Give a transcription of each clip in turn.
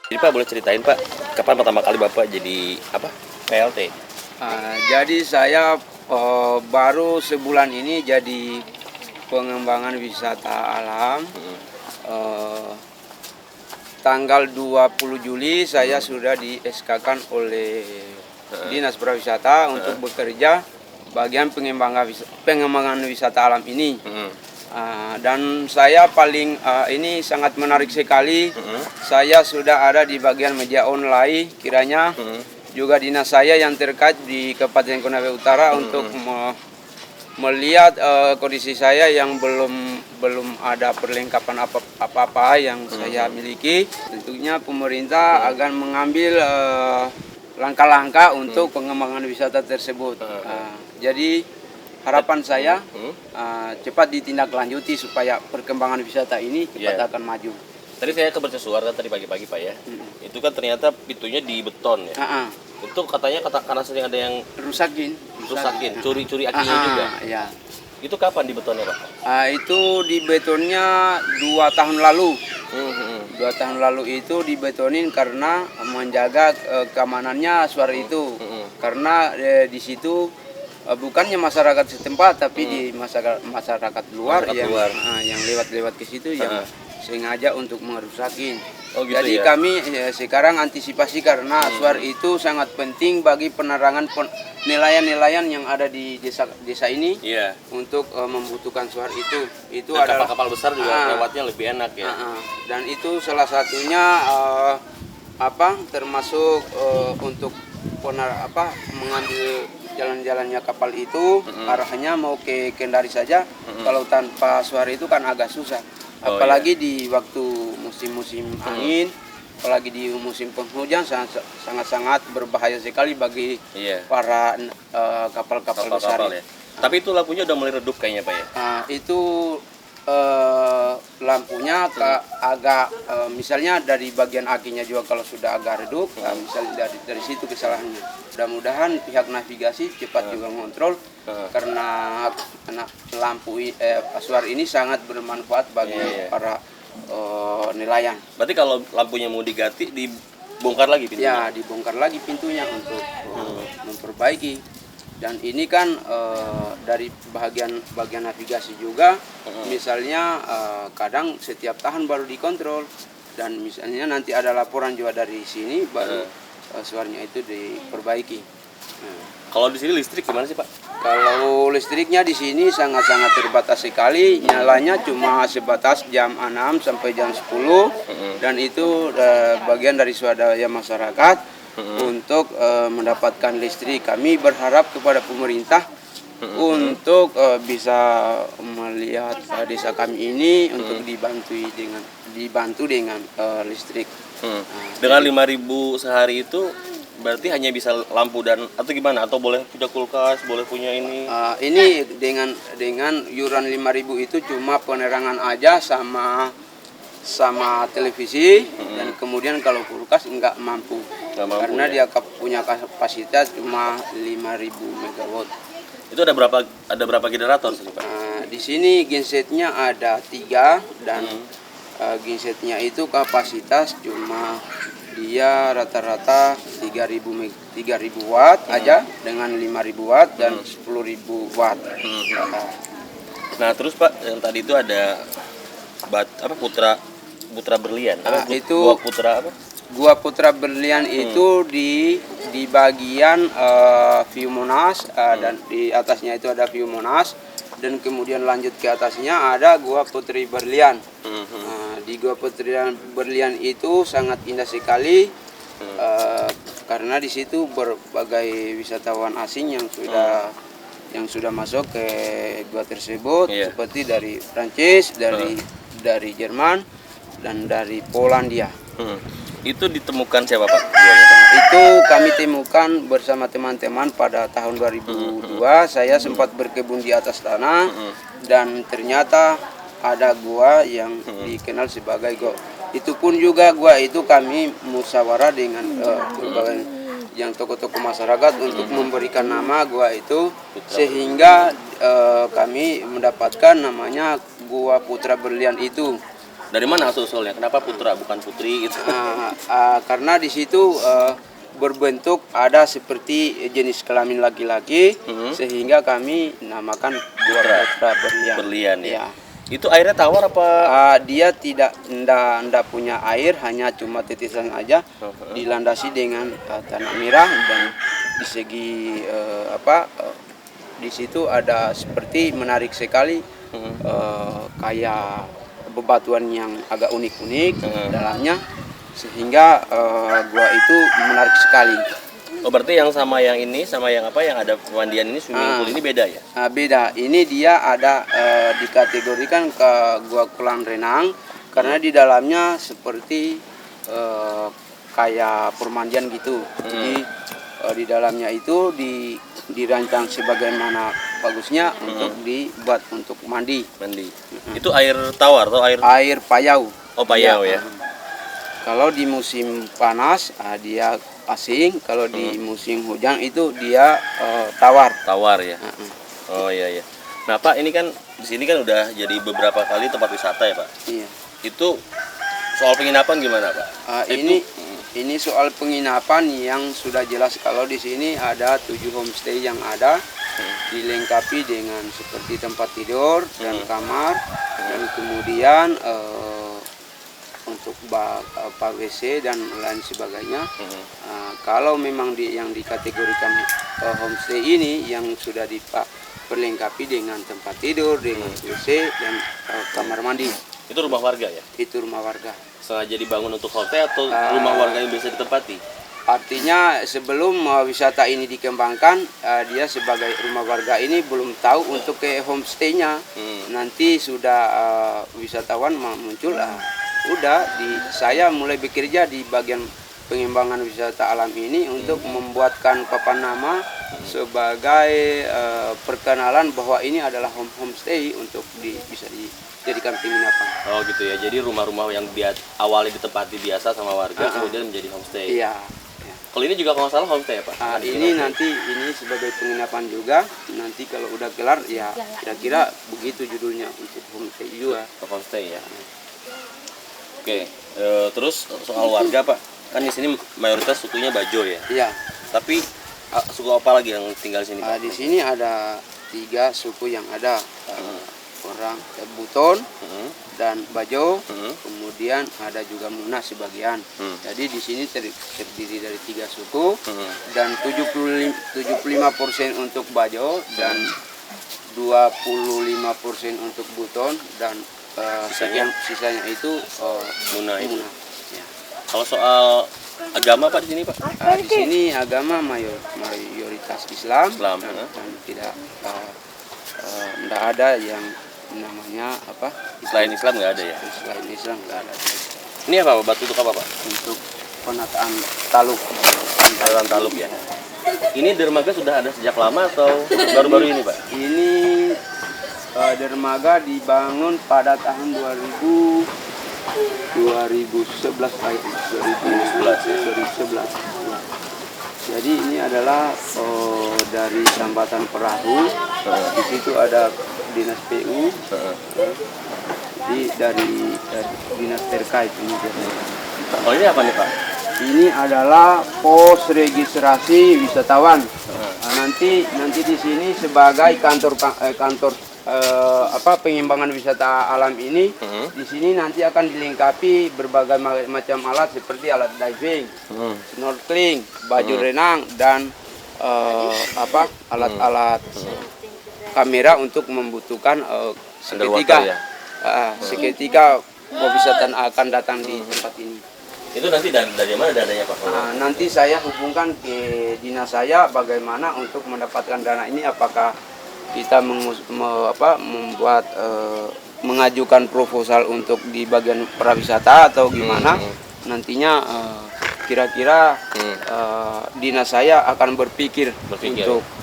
Jadi Pak boleh ceritain Pak, kapan pertama kali Bapak jadi apa? PLT? Jadi saya baru sebulan ini jadi pengembangan wisata alam. Eh, Tanggal 20 Juli saya sudah di SK-kan oleh Dinas Pariwisata untuk bekerja bagian pengembangan wisata alam ini. Dan saya paling ini sangat menarik sekali. Saya sudah ada di bagian media online, kiranya juga dinas saya yang terkait di Kabupaten Konawe Utara untuk melihat kondisi saya yang belum ada perlengkapan apa-apa yang saya miliki. Tentunya pemerintah akan mengambil langkah-langkah untuk pengembangan wisata tersebut. Jadi harapan saya cepat ditindaklanjuti supaya perkembangan wisata ini cepat akan maju. Tadi saya ke mercusuar kan tadi pagi-pagi Pak ya. Itu kan ternyata pintunya di beton ya. Itu katanya karena sering ada yang rusakin, curi-curi akinya juga. Ya. Itu kapan di betonnya Pak? Itu di betonnya 2 tahun lalu. 2 tahun lalu itu dibetonin karena menjaga keamanannya suara itu. Karena di situ bukannya masyarakat setempat, tapi di masyarakat luar yang lewat-lewat ke situ yang sengaja untuk merusakin. Gitu. Jadi kami sekarang antisipasi karena suara itu sangat penting bagi penerangan nelayan-nelayan yang ada di desa ini untuk membutuhkan suara itu. Itu adalah kapal-kapal besar juga lewatnya lebih enak ya. Dan itu salah satunya termasuk untuk mengambil jalan-jalannya kapal itu arahnya mau ke Kendari saja. Kalau tanpa suara itu kan agak susah. Apalagi di waktu musim-musim angin, apalagi di musim penghujan sangat-sangat berbahaya sekali bagi para kapal-kapal besar. Ya. Tapi itu lampunya udah mulai redup kayaknya Pak ya? Itu lampunya agak misalnya dari bagian akinya juga kalau sudah agak redup, misalnya dari situ kesalahannya. Mudah-mudahan pihak navigasi cepat juga mengontrol karena lampu suara ini sangat bermanfaat bagi para nelayan. Berarti kalau lampunya mau diganti dibongkar lagi pintunya? Ya, dibongkar lagi pintunya untuk memperbaiki. Dan ini kan dari bagian navigasi juga, misalnya kadang setiap tahun baru dikontrol, dan misalnya nanti ada laporan juga dari sini baru suaranya itu diperbaiki. Kalau di sini listrik gimana sih Pak? Kalau listriknya di sini sangat-sangat terbatas sekali, nyalanya cuma sebatas jam 6 sampai jam 10, dan itu bagian dari swadaya masyarakat untuk mendapatkan listrik. Kami berharap kepada pemerintah untuk bisa melihat desa kami ini untuk dibantu dengan listrik. Dengan 5.000 sehari itu berarti hanya bisa lampu dan atau gimana? Atau boleh punya kulkas, boleh punya ini? Ini dengan iuran 5.000 itu cuma penerangan aja sama televisi, dan kemudian kalau kulkas nggak mampu karena dia punya kapasitas cuma 5.000 megawatt. Itu ada berapa generator sih Pak? Di sini gensetnya ada 3 dan gensetnya itu kapasitas cuma dia rata-rata 3.000 watt aja dengan 5.000 watt dan 10.000 watt. Nah terus Pak, yang tadi itu ada Putra Berlian. Itu Gua Putra Berlian itu di bagian view Monas, dan di atasnya itu ada view Monas, dan kemudian lanjut ke atasnya ada Gua Putri Berlian. Di Gua Putri Berlian itu sangat indah sekali karena di situ berbagai wisatawan asing yang sudah masuk ke gua tersebut, seperti dari Prancis, dari Jerman, dan dari Polandia. Itu ditemukan siapa Pak? Itu kami temukan bersama teman-teman pada tahun 2002. Saya sempat berkebun di atas tanah dan ternyata ada gua yang dikenal sebagai gua. Itu pun juga gua itu kami musyawarah dengan berbagai yang tokoh-tokoh masyarakat untuk memberikan nama gua itu, sehingga kami mendapatkan namanya Gua Putra Berlian itu. Dari mana asal-usulnya? Kenapa Putra bukan Putri gitu? Karena di situ berbentuk ada seperti jenis kelamin laki-laki, sehingga kami namakan dua putra berlian. Berlian ya. Ya. Itu airnya tawar apa? Dia ndak punya air, hanya cuma titisan aja, dilandasi dengan tanah merah, dan di segi di situ ada seperti menarik sekali, kayak bebatuan yang agak unik-unik dalamnya, sehingga gua itu menarik sekali. Oh, berarti yang sama yang ini sama yang apa yang ada pemandian ini swimming pool ini beda ya? Beda. Ini dia ada dikategorikan ke gua kolam renang karena di dalamnya seperti kayak permandian gitu. Jadi di dalamnya itu dirancang sebagaimana bagusnya untuk dibuat untuk mandi. Itu air tawar atau Air payau. Oh, payau ya. Kalau di musim panas dia asin, kalau di musim hujan itu dia tawar. Tawar ya. Oh iya ya. Nah Pak, ini kan di sini kan udah jadi beberapa kali tempat wisata ya Pak. Iya. Itu soal penginapan gimana Pak? Ini soal penginapan yang sudah jelas, kalau di sini ada 7 homestay yang ada, dilengkapi dengan seperti tempat tidur dan kamar, dan kemudian untuk WC dan lain sebagainya. Kalau memang yang dikategorikan homestay ini yang sudah diperlengkapi dengan tempat tidur, dengan WC dan kamar mandi. Itu rumah warga ya? Itu rumah warga. Sengaja dibangun untuk hotel atau rumah warga yang bisa ditempati? Artinya sebelum wisata ini dikembangkan, dia sebagai rumah warga ini belum tahu untuk ke homestay-nya. Nanti sudah wisatawan muncul, saya mulai bekerja di bagian pengembangan wisata alam ini untuk membuatkan papan nama sebagai perkenalan bahwa ini adalah homestay untuk bisa dijadikan penginapan. Oh gitu ya, jadi rumah-rumah yang awalnya ditempati biasa sama warga kemudian menjadi homestay. Iya. Kalau ini juga kalau nggak salah homestay ya Pak? Ini sebagai penginapan juga. Nanti kalau udah kelar ya kira-kira begitu judulnya untuk homestay juga. Homestay ya. Oke, terus soal warga Pak, kan di sini mayoritas sukunya Bajo ya. Iya. Tapi suku apa lagi yang tinggal di sini Pak? Di sini ada 3 suku yang ada, orang Buton dan Bajo, kemudian ada juga Muna sebagian. Jadi di sini terdiri dari 3 suku, dan 75% untuk Bajo dan 25% untuk Buton, dan sisanya itu Muna itu. Ya. Kalau soal agama Pak di sini Pak? Di sini agama mayoritas Islam. Dan tidak ada yang namanya apa? Selain Islam nggak ada ya? Selain Islam nggak ada. Ini apa batu untuk apa Pak? Untuk penataan taluk. Penataan taluk ya. Ini dermaga sudah ada sejak lama atau baru-baru ini Pak? Ini dermaga dibangun pada tahun 2011 Pak. 2011. Jadi ini adalah dari Jambatan Perahu. Di situ ada dinas PU. Jadi dari dinas terkait ini. Oh ini apa nih Pak? Ini adalah pos registrasi wisatawan. Nanti di sini sebagai kantor pengembangan wisata alam ini, di sini nanti akan dilengkapi berbagai macam alat seperti alat diving, snorkeling, baju renang, dan alat-alat kamera untuk membutuhkan seketika pewisatan akan datang di tempat ini. Itu nanti dari mana dananya Pak? Nanti saya hubungkan ke dinas saya bagaimana untuk mendapatkan dana ini, apakah kita membuat mengajukan proposal untuk di bagian pariwisata atau gimana. Nantinya kira-kira dinas saya akan berpikir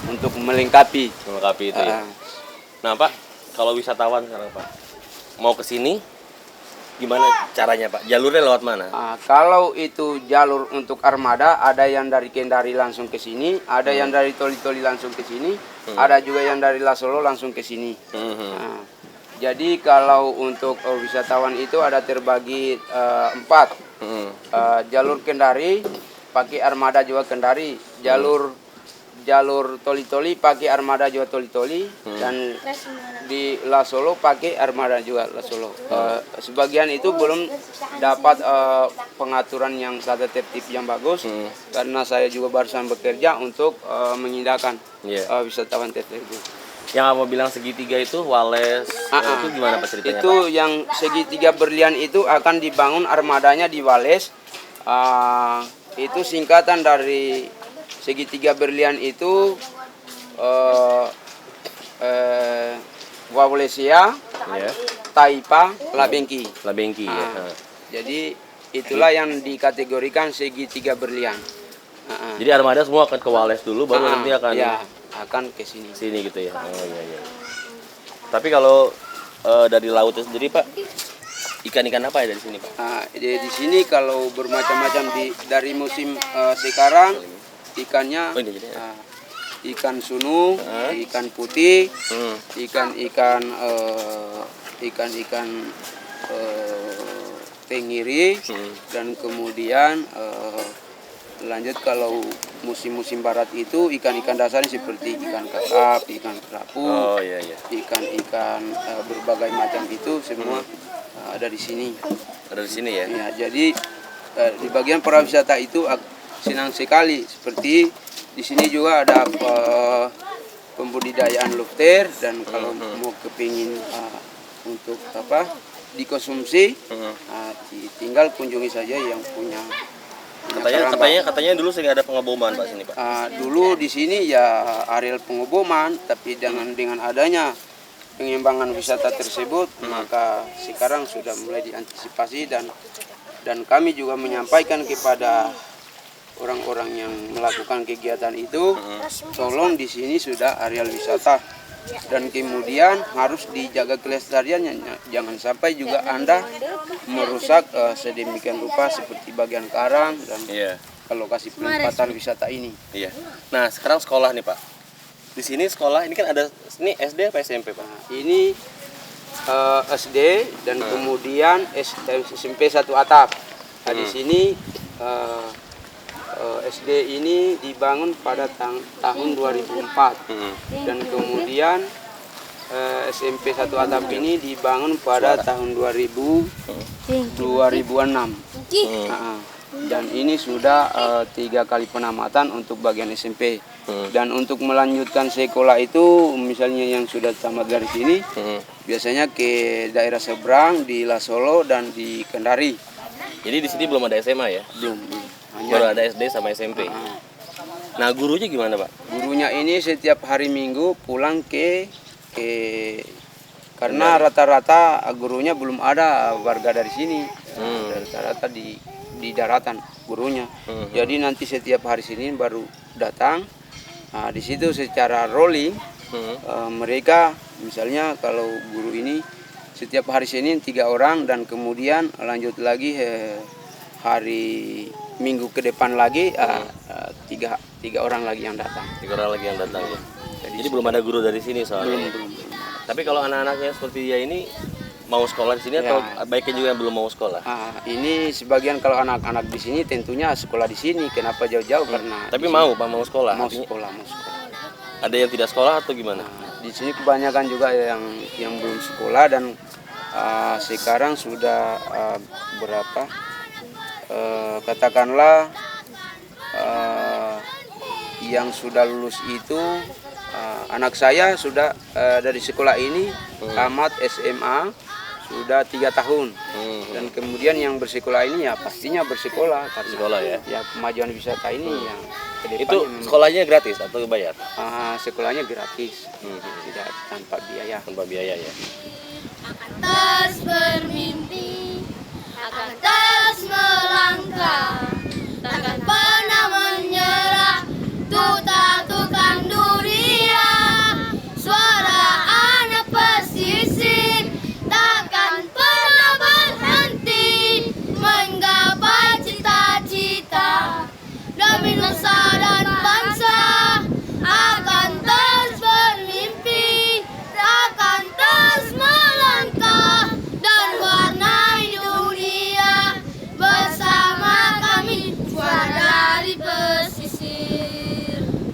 untuk melengkapi itu ya. Nah Pak, kalau wisatawan sekarang Pak mau ke sini gimana caranya Pak? Jalurnya lewat mana? Kalau itu jalur untuk armada, ada yang dari Kendari langsung ke sini, ada yang dari Toli-Toli langsung ke sini, ada juga yang dari Lasolo langsung ke sini. Jadi kalau untuk wisatawan itu ada terbagi 4. Jalur Kendari pakai armada juga Kendari, jalur Toli-Toli pakai armada juga Toli-Toli, dan di La Solo pakai armada juga La Solo. Sebagian itu belum dapat pengaturan yang tata tertib yang bagus, karena saya juga barusan bekerja untuk mengindahkan wisatawan tersebut. Yang abang bilang segitiga itu Wales, itu gimana Pak ceritanya? Itu Pak? Yang segitiga berlian itu akan dibangun armadanya di Wales. Itu singkatan dari segitiga berlian itu Wawlesia, Taipa, Labengki. Labengki ya. Jadi itulah yang dikategorikan segitiga berlian. Jadi armada semua akan ke Wales dulu, baru nanti akan akan ke sini. Sini gitu ya. Oh iya. Tapi kalau dari laut itu sendiri Pak, ikan-ikan apa ya dari sini Pak? Di sini kalau bermacam-macam dari musim sekarang ikannya ikan sunu, ikan putih, ikan tenggiri, dan kemudian lanjut kalau musim-musim barat itu ikan-ikan dasarnya seperti ikan kakap, ikan kerapu, ikan-ikan berbagai macam itu semua ada di sini. Ada di sini ya? Ya, jadi di bagian pariwisata itu senang sekali. Seperti di sini juga ada pembudidayaan lobster, dan kalau mau kepingin untuk dikonsumsi, tinggal kunjungi saja yang punya. Katanya dulu sering ada pengeboman Pak sini Pak. Dulu di sini ya areal pengeboman, tapi dengan adanya pengembangan wisata tersebut, maka sekarang sudah mulai diantisipasi, dan kami juga menyampaikan kepada orang-orang yang melakukan kegiatan itu, tolong di sini sudah areal wisata, dan kemudian harus dijaga kelestariannya, jangan sampai juga Anda merusak sedemikian rupa seperti bagian karang dan lokasi penempatan wisata ini. Iya. Nah sekarang sekolah nih Pak. Di sini sekolah ini kan ada ini SD apa SMP Pak? Ini SD dan kemudian SMP 1 atap. Nah, di sini SD ini dibangun pada tahun 2004 dan kemudian SMP 1 atap ini dibangun pada tahun 2006. Dan ini sudah 3 kali penamatan untuk bagian SMP. Dan untuk melanjutkan sekolah itu, misalnya yang sudah tamat dari sini, biasanya ke daerah seberang di La Solo dan di Kendari. Jadi di sini belum ada SMA ya? Belum. Baru ada SD sama SMP. Nah gurunya gimana Pak? Gurunya ini setiap hari Minggu pulang karena rata-rata gurunya belum ada warga dari sini. Rata-rata di daratan gurunya. Jadi nanti setiap hari Senin baru datang. Nah, di situ secara rolling mereka misalnya kalau guru ini setiap hari Senin 3 orang, dan kemudian lanjut lagi hari Minggu ke depan lagi tiga orang lagi yang datang. 3 orang lagi yang datang ya. Jadi belum ada guru dari sini soalnya. Belum. Tapi kalau anak-anaknya seperti dia ini mau sekolah di sini atau baiknya juga yang belum mau sekolah? Ini sebagian kalau anak-anak di sini tentunya sekolah di sini. Kenapa jauh-jauh? Karena tapi mau sekolah. Mau sekolah. Ada yang tidak sekolah atau gimana? Di sini kebanyakan juga yang belum sekolah, dan sekarang sudah berapa? Katakanlah yang sudah lulus itu anak saya sudah dari sekolah ini tamat SMA sudah 3 tahun, dan kemudian yang bersekolah ini ya pastinya bersekolah karena ya kemajuan wisata ini yang kedepannya. Itu sekolahnya gratis atau bayar? Sekolahnya gratis, tidak tanpa biaya. Tanpa biaya ya. Akan terus bermimpi, akan